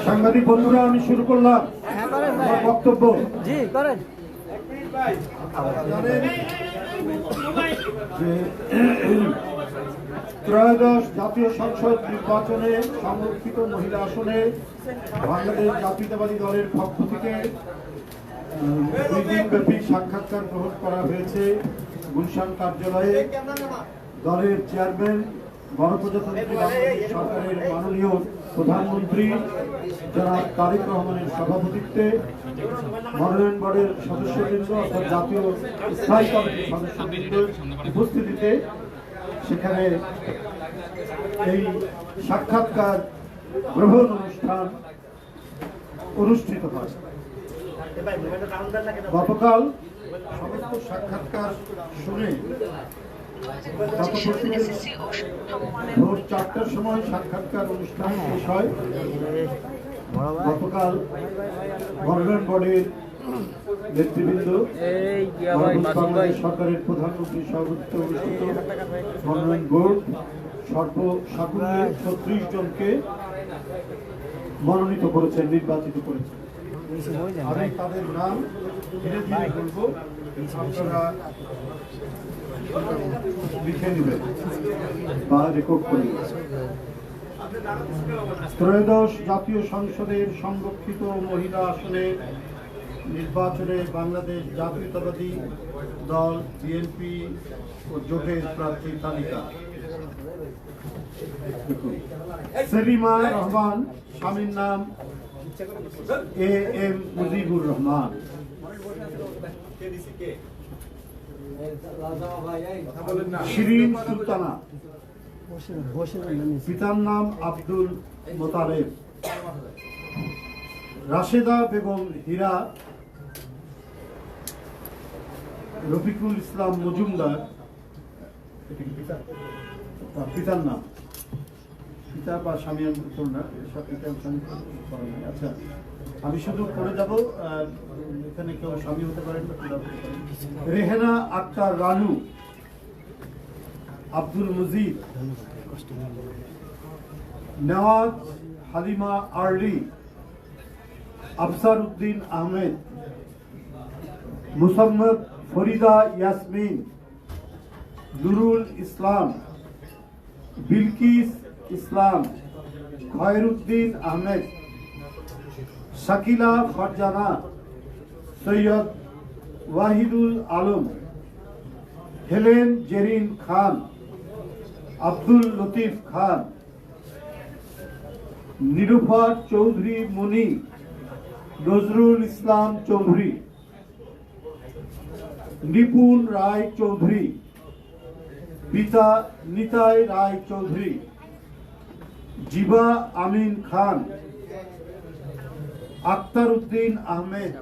সাংবাদিক বন্ধুরা, আমি শুরু করলাম আমার বক্তব্য। জি করেন। ত্রয়োদশ জাতীয় সংসদ নির্বাচনে সংরক্ষিত মহিলা আসনে বাংলাদেশ জাতীয়তাবাদী দলের পক্ষ থেকে 2 দিনব্যাপী সাক্ষাৎকার গ্রহণ করা হয়েছে গুলশান কার্যালয়ে। দলের চেয়ারম্যান, গণপ্রজাতন্ত্রী বাংলাদেশ সরকারের মাননীয় প্রধানমন্ত্রী জনাব তারেক রহমানের সভাপতিত্বে, মনোনয়ন বোর্ডের সদস্যবৃন্দ অর্থাৎ জাতীয় স্থায়ী কমিটির সদস্যবৃন্দের উপস্থিতিতে সেখানে এই সাক্ষাৎকার গ্রহণ অনুষ্ঠান অনুষ্ঠিত হয়। গতকাল সমস্ত সাক্ষাৎকার শুনে ভোর 4টার সময় সাক্ষাৎকার অনুষ্ঠান শেষ হয়। গতকাল মনোনয়ন বোর্ডের নেতৃবৃন্দ, সরকারের প্রধানমন্ত্রী সভাপতিত্বে অনুষ্ঠিত মনোনয়ন বোর্ড সর্বসাকুল্যে 36 জনকে মনোনীত করেছেন, নির্বাচিত করেছেন। আমি তাদের নাম ধীরে ধীরে বলবো, আপনারা লিখে নেবেন বা রেকর্ড করে নেবেন। ত্রয়োদশ জাতীয় সংসদের সংরক্ষিত মহিলা আসনে নির্বাচনে বাংলাদেশ জাতীয়তাবাদী দল বিএনপি ও জোটের প্রার্থী তালিকা: সেলিমা রহমান, স্বামীর নাম AM মুজিবুর রহমান। শিরিন সুলতানা, পিতার নাম আব্দুল মোতালেব। রাশেদা বেগম হীরা, রফিকুল ইসলাম মজুমদার, পিতার নাম, পিতা বা স্বামী আচ্ছা, আমি শুধু পড়ে যাব, এখানে কেউ স্বামী হতে পারেন। রেহেনা আক্তার রানু, আব্দুল মজিদ, নওয়াজ হালিমা আরলি, আফসার উদ্দিন আহমেদ, মুসাম্মদ ফরিদা ইয়াসমিন, নুরুল ইসলাম, বিলকিস ইসলাম, খয়রুদ্দিন আহমেদ, শাকিলা ফারজানা, সৈয়দ ওয়াহিদুল আলম, হেলেন জেরিন খান, আব্দুল লতিফ খান, নিরুফার চৌধুরী মনি, নজরুল ইসলাম চৌধুরী, নিপুণ রায় চৌধুরী, পিতা নিতাই রায় চৌধুরী, জিবা আমিন খান, আক্তার উদ্দিন আহমেদ,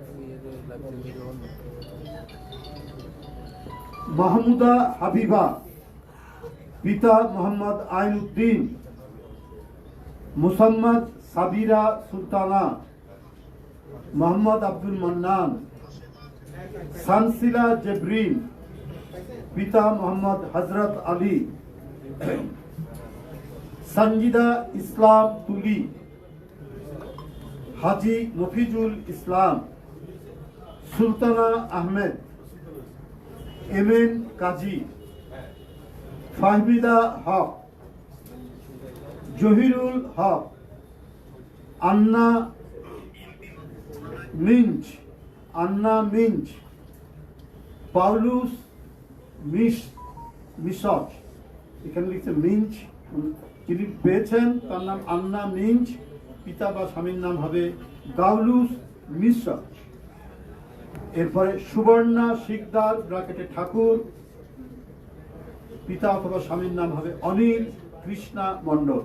মাহমুদা হাবিবা, পিতা মোহাম্মদ আইন উদ্দিন, মুসাম্মদ সাবিরা সুলতানা, মোহাম্মদ আব্দুল মান্নান, সানসিলা জেবরিন, পিতা মোহাম্মদ হজরত আলী, সঞ্জিদা ইসলাম তুলি, হাজি মফিজুল ইসলাম, সুলতানা আহমেদ, এমএন কাজী, ফাহমিদা হক, জহিরুল হক, আন্না মিঞ্চ, পাউলুস মিশক, এখানে লিখছে মিঞ্চ, যিনি পেয়েছেন তার নাম আন্না মিঞ্চ, পিতা বা স্বামীর নাম হবে গাউলুস মিশক। এরপরে সুবর্ণা শিকদার ব্র্যাকেটে ঠাকুর, পিতা অথবা স্বামীর নাম হবে অনিল কৃষ্ণা মণ্ডল।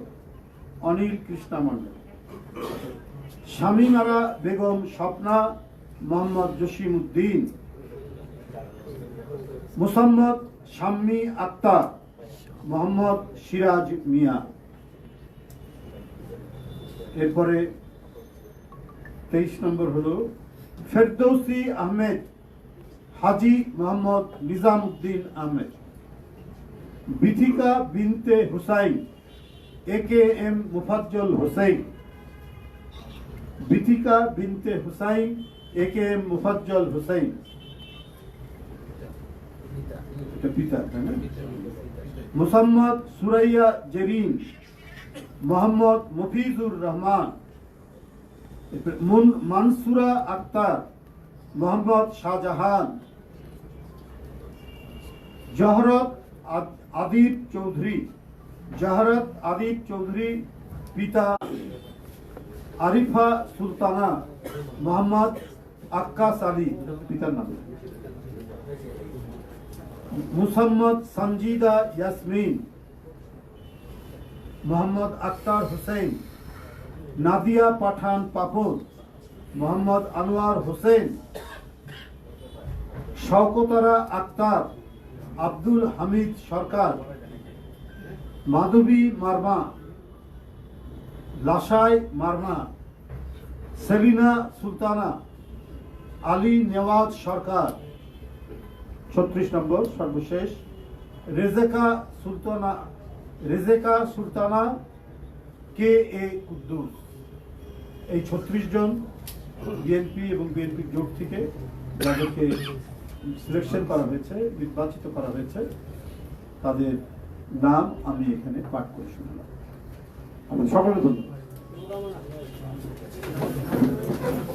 স্বামীমারা বেগম স্বপ্না, মোহাম্মদ জসিম উদ্দিন, মুসাম্মদ শাম্মী আক্তার, মোহাম্মদ সিরাজ মিয়া। এরপরে 23 নম্বর হলো ফেরদৌসি আহমেদ, হাজি মোহাম্মদ নিজাম উদ্দিন আহমেদ, বিথিকা বিনতে হুসাইন, AKM মুফাজ্জল হোসেন, বিথিকা বিনতে হুসাইন একে এম মুফাজ্জল হুসাইন, এটা পিতা, তাই না? মুসাম্মদ সুরাইয়া জেরিন, মোহাম্মদ মফিজুর রহমান, মানসুরা আক্তার, মোহাম্মদ শাহজাহান, জহরত আদিব চৌধুরী, জহরত আদিব চৌধুরী পিতা আরিফা সুলতানা, মোহাম্মদ আক্কাস আলী পিতার নাম, মুসাম্মদ সঞ্জিদা ইয়াসমিন, মোহাম্মদ আক্তার হুসেন, নাদিয়া পাঠান পাপন, মোহাম্মদ আনোয়ার হোসেন, শওকতারা আক্তার, আব্দুল হামিদ সরকার, মাধবী মারমা, লাসাই মারমা, সেলিনা সুলতানা, আলী নেওয়াজ সরকার। 36 নম্বর সর্বশেষ রেজেকা সুলতানা কে এ কুদ্দুস। এই 36 জন বিএনপি এবং বিএনপি জোট থেকে যাদেরকে সিলেকশন করা হয়েছে, নির্বাচিত করা হয়েছে, তাদের নাম আমি এখানে পাঠ করে শুনলাম। সকলে ধন্যবাদ।